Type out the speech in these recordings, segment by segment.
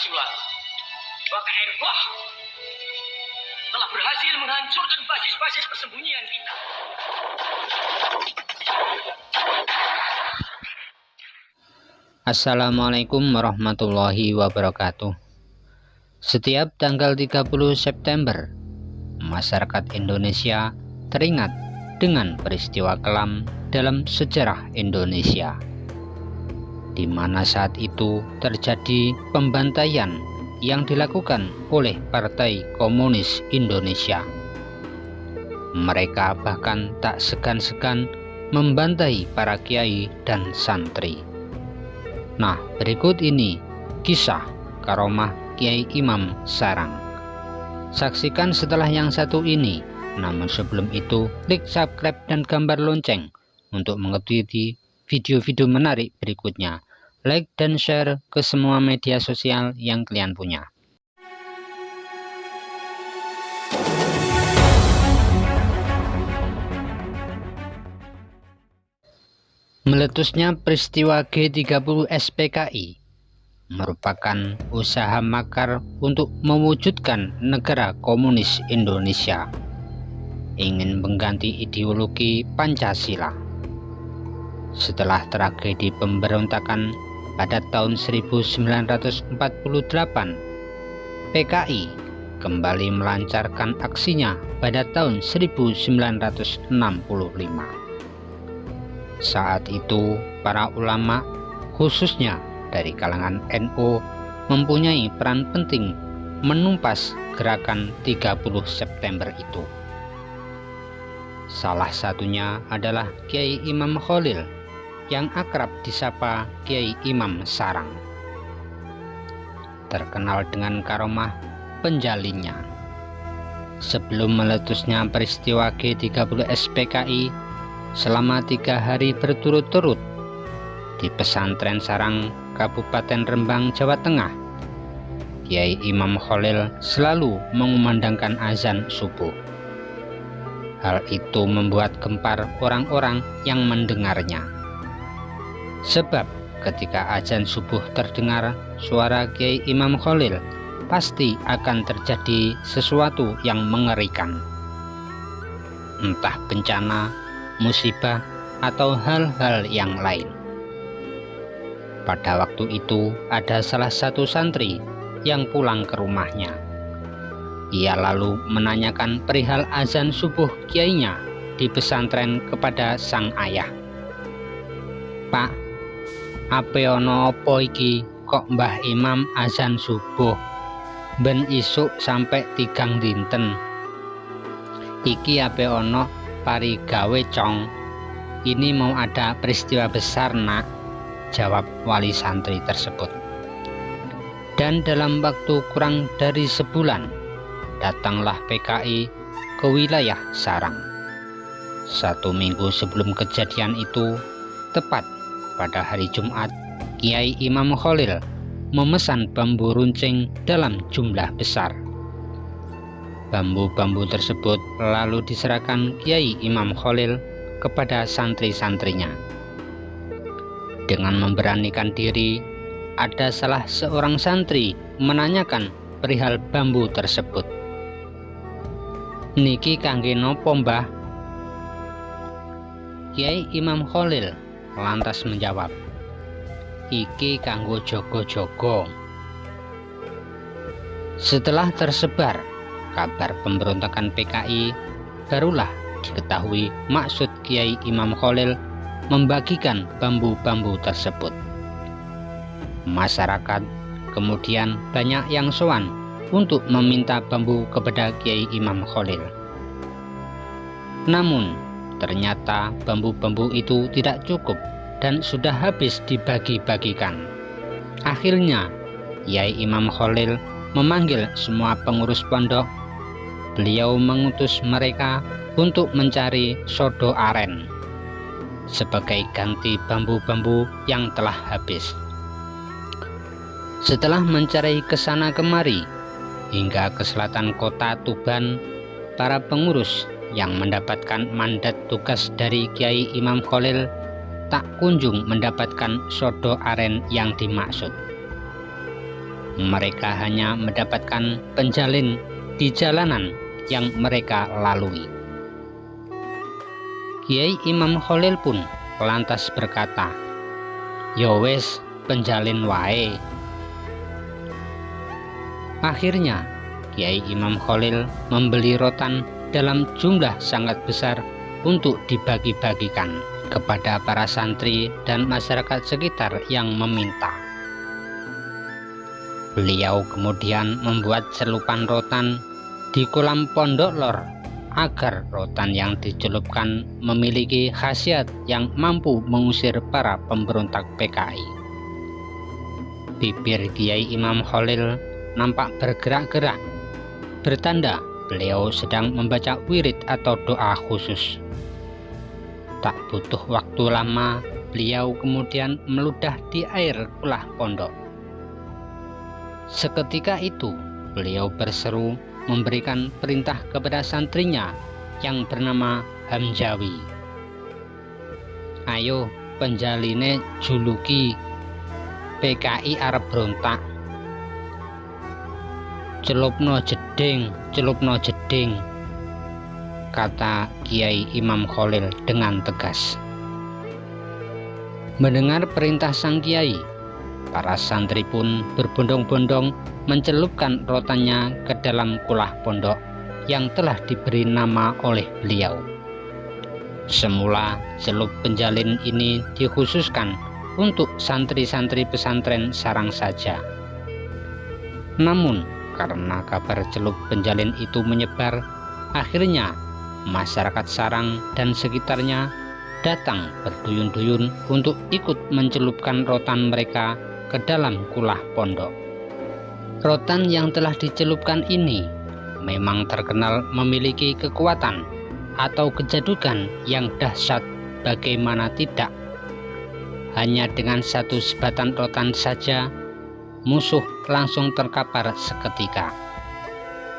silat, maka air bah telah berhasil menghancurkan basis-basis persembunyian kita. Assalamualaikum warahmatullahi wabarakatuh. Setiap tanggal 30 September, masyarakat Indonesia teringat dengan peristiwa kelam dalam sejarah Indonesia, di mana saat itu terjadi pembantaian yang dilakukan oleh Partai Komunis Indonesia. Mereka bahkan tak segan-segan membantai para kiai dan santri. Nah, berikut ini kisah karomah Kiai Imam Sarang. Saksikan setelah yang satu ini. Namun sebelum itu, klik subscribe dan gambar lonceng untuk mengikuti video-video menarik berikutnya. Like dan share ke semua media sosial yang kalian punya. Meletusnya peristiwa G30 SPKI merupakan usaha makar untuk mewujudkan negara komunis Indonesia, ingin mengganti ideologi Pancasila. Setelah tragedi pemberontakan pada tahun 1948, PKI kembali melancarkan aksinya pada tahun 1965. Saat itu, para ulama, khususnya dari kalangan NU, mempunyai peran penting menumpas gerakan 30 September itu. Salah satunya adalah Kiai Imam Khalil, yang akrab disapa Kiai Imam Sarang, terkenal dengan karomah penjalinnya. Sebelum meletusnya peristiwa G30 SPKI, selama 3 hari berturut-turut di pesantren Sarang, Kabupaten Rembang, Jawa Tengah, Kiai Imam Khalil selalu mengumandangkan azan subuh. Hal itu membuat gempar orang-orang yang mendengarnya. Sebab ketika azan subuh terdengar suara Kiai Imam Khalil, pasti akan terjadi sesuatu yang mengerikan. Entah bencana, musibah, atau hal-hal yang lain. Pada waktu itu ada salah satu santri yang pulang ke rumahnya. Ia lalu menanyakan perihal azan subuh kiainya di pesantren kepada sang ayah. "Pak, ape ono opo iki kok Mbah Imam azan subuh ben isuk sampai 3 dinten? Iki ape ono pari gawe cong, ini mau ada peristiwa besar nak," jawab wali santri tersebut. Dan dalam waktu kurang dari sebulan, datanglah PKI ke wilayah Sarang. 1 minggu sebelum kejadian itu, tepat pada hari Jumat, Kiai Imam Khalil memesan bambu runcing dalam jumlah besar. Bambu-bambu tersebut lalu diserahkan Kiai Imam Khalil kepada santri-santrinya. Dengan memberanikan diri, ada salah seorang santri menanyakan perihal bambu tersebut. "Niki kangge nopo, Mbah?" Kiai Imam Khalil lantas menjawab, "Iki kanggo jogo-jogo." Setelah tersebar kabar pemberontakan PKI, barulah diketahui maksud Kiai Imam Khalil membagikan bambu-bambu tersebut. Masyarakat kemudian banyak yang sowan untuk meminta bambu kepada Kiai Imam Khalil. Namun ternyata bambu-bambu itu tidak cukup dan sudah habis dibagi-bagikan. Akhirnya Kiai Imam Khalil memanggil semua pengurus pondok. Beliau mengutus mereka untuk mencari sodo aren sebagai ganti bambu-bambu yang telah habis. Setelah mencari ke sana kemari hingga ke selatan kota Tuban, para pengurus yang mendapatkan mandat tugas dari Kiai Imam Khalil tak kunjung mendapatkan sodo aren yang dimaksud. mereka hanya mendapatkan penjalin di jalanan yang mereka lalui. Kiai Imam Khalil pun lantas berkata, "Ya wis, penjalin wae." Akhirnya Kiai Imam Khalil membeli rotan dalam jumlah sangat besar untuk dibagi-bagikan kepada para santri dan masyarakat sekitar yang meminta. Beliau kemudian membuat celupan rotan di kolam pondok lor agar rotan yang dicelupkan memiliki khasiat yang mampu mengusir para pemberontak PKI. Bibir Kiai Imam Khalil nampak bergerak-gerak, bertanda beliau sedang membaca wirid atau doa khusus. Tak butuh waktu lama, beliau kemudian meludah di air kulah pondok. Seketika itu, beliau berseru memberikan perintah kepada santrinya yang bernama Hamzawi. "Ayo, penjaline juluki PKI arep berontak. Celupno jeding," kata Kiai Imam Khalil dengan tegas. Mendengar perintah sang kiai, para santri pun berbondong-bondong mencelupkan rotannya ke dalam kulah pondok yang telah diberi nama oleh beliau. Semula celup penjalin ini dikhususkan untuk santri-santri pesantren Sarang saja. Namun karena kabar celup penjalin itu menyebar, akhirnya masyarakat Sarang dan sekitarnya datang berduyun-duyun untuk ikut mencelupkan rotan mereka ke dalam kulah pondok. Rotan yang telah dicelupkan ini memang terkenal memiliki kekuatan atau kejadukan yang dahsyat, bagaimana tidak. Hanya dengan satu sebatan rotan saja, musuh langsung terkapar seketika.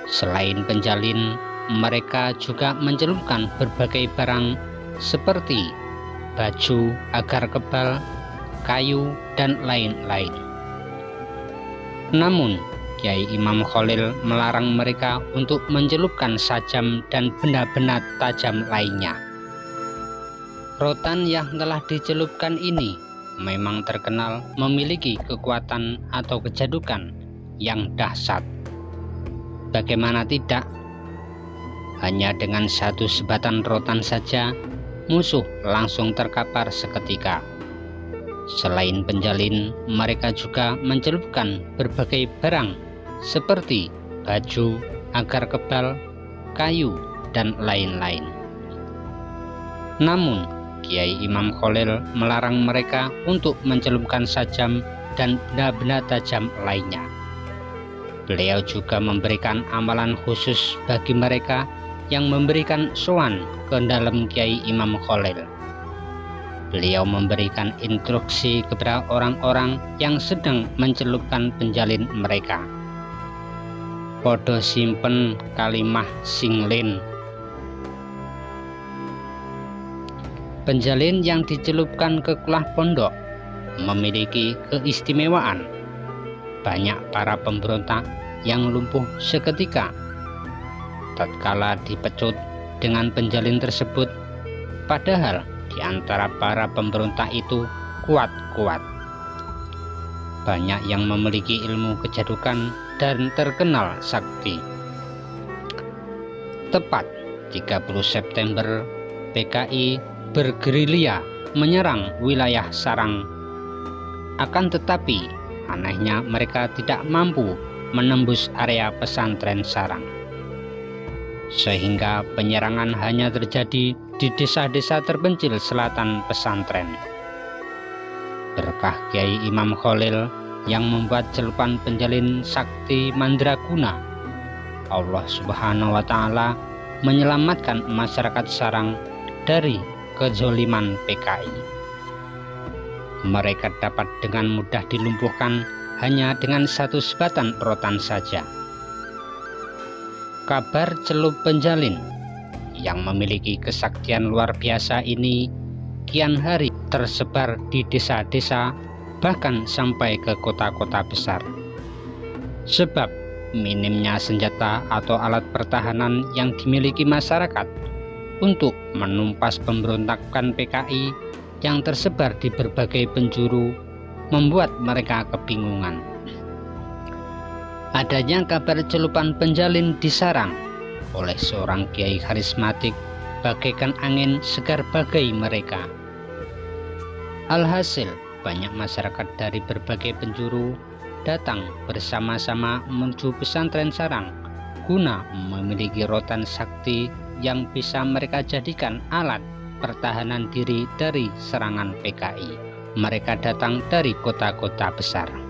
Selain penjalin, mereka juga mencelupkan berbagai barang seperti baju agar kebal, kayu, dan lain-lain. Namun, Kiai Imam Khalil melarang mereka untuk mencelupkan sajam dan benda-benda tajam lainnya. Rotan yang telah dicelupkan ini memang terkenal memiliki kekuatan atau kejadukan yang dahsyat. Bagaimana tidak? Hanya dengan satu sebatan rotan saja, musuh langsung terkapar seketika. Selain penjalin, mereka juga mencelupkan berbagai barang seperti baju, agar kebal, kayu, dan lain-lain. Namun, Kiai Imam Khalil melarang mereka untuk mencelupkan sajam dan benda-benda tajam lainnya. Beliau juga memberikan amalan khusus bagi mereka yang memberikan sowan ke dalam Kiai Imam Khalil. Beliau memberikan instruksi kepada orang-orang yang sedang mencelupkan penjalin mereka. Podo simpen kalimah singlin. Penjalin yang dicelupkan ke kulah pondok memiliki keistimewaan. Banyak para pemberontak yang lumpuh seketika tatkala dipecut dengan penjalin tersebut, padahal di antara para pemberontak itu kuat-kuat. Banyak yang memiliki ilmu kejadukan dan terkenal sakti. Tepat 30 September, PKI bergerilya menyerang wilayah Sarang. Akan tetapi, anehnya mereka tidak mampu menembus area pesantren Sarang. Sehingga penyerangan hanya terjadi di desa-desa terpencil selatan pesantren. Berkah Kiai Imam Khalil yang membuat celupan penjalin sakti mandraguna, Allah Subhanahu wa Ta'ala menyelamatkan masyarakat Sarang dari kezoliman PKI. Mereka dapat dengan mudah dilumpuhkan hanya dengan satu sebatan rotan saja. Kabar celup penjalin yang memiliki kesaktian luar biasa ini kian hari tersebar di desa-desa, bahkan sampai ke kota-kota besar. Sebab minimnya senjata atau alat pertahanan yang dimiliki masyarakat untuk menumpas pemberontakan PKI yang tersebar di berbagai penjuru membuat mereka kebingungan. Adanya kabar celupan penjalin di sarang oleh seorang kiai karismatik bagaikan angin segar bagai mereka. Alhasil, banyak masyarakat dari berbagai penjuru datang bersama-sama menuju pesantren sarang guna memiliki rotan sakti yang bisa mereka jadikan alat pertahanan diri dari serangan PKI. Mereka datang dari kota-kota besar.